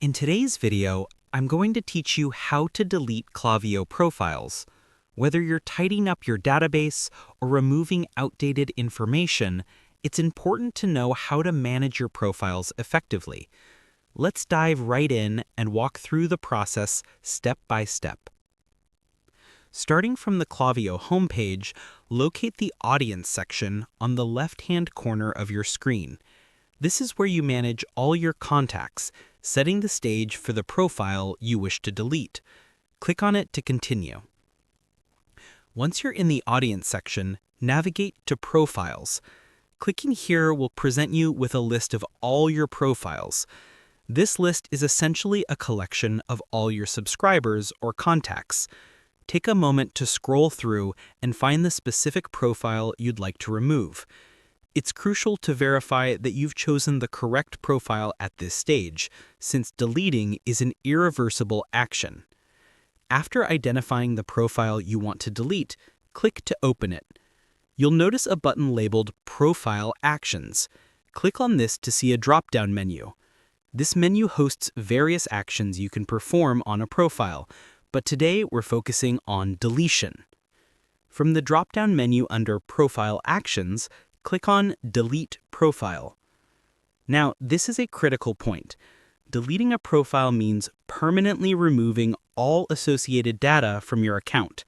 In today's video, I'm going to teach you how to delete Klaviyo profiles. Whether you're tidying up your database or removing outdated information, it's important to know how to manage your profiles effectively. Let's dive right in and walk through the process step by step. Starting from the Klaviyo homepage, locate the Audience section on the left-hand corner of your screen. This is where you manage all your contacts, setting the stage for the profile you wish to delete. Click on it to continue. Once you're in the Audience section, navigate to Profiles. Clicking here will present you with a list of all your profiles. This list is essentially a collection of all your subscribers or contacts. Take a moment to scroll through and find the specific profile you'd like to remove. It's crucial to verify that you've chosen the correct profile at this stage, since deleting is an irreversible action. After identifying the profile you want to delete, click to open it. You'll notice a button labeled Profile Actions. Click on this to see a drop-down menu. This menu hosts various actions you can perform on a profile, but today we're focusing on deletion. From the drop-down menu under Profile Actions, click on Delete Profile. Now, this is a critical point. Deleting a profile means permanently removing all associated data from your account.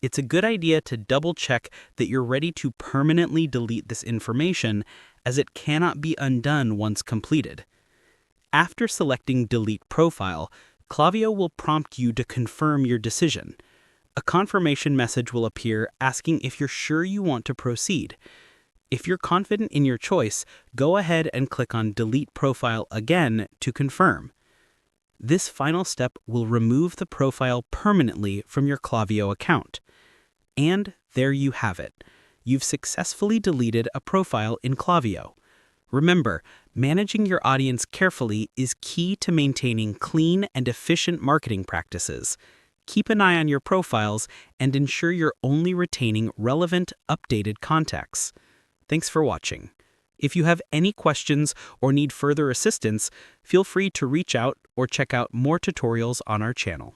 It's a good idea to double-check that you're ready to permanently delete this information, as it cannot be undone once completed. After selecting Delete Profile, Klaviyo will prompt you to confirm your decision. A confirmation message will appear asking if you're sure you want to proceed. If you're confident in your choice, go ahead and click on Delete Profile again to confirm. This final step will remove the profile permanently from your Klaviyo account. And there you have it. You've successfully deleted a profile in Klaviyo. Remember, managing your audience carefully is key to maintaining clean and efficient marketing practices. Keep an eye on your profiles and ensure you're only retaining relevant, updated contacts. Thanks for watching. If you have any questions or need further assistance, feel free to reach out or check out more tutorials on our channel.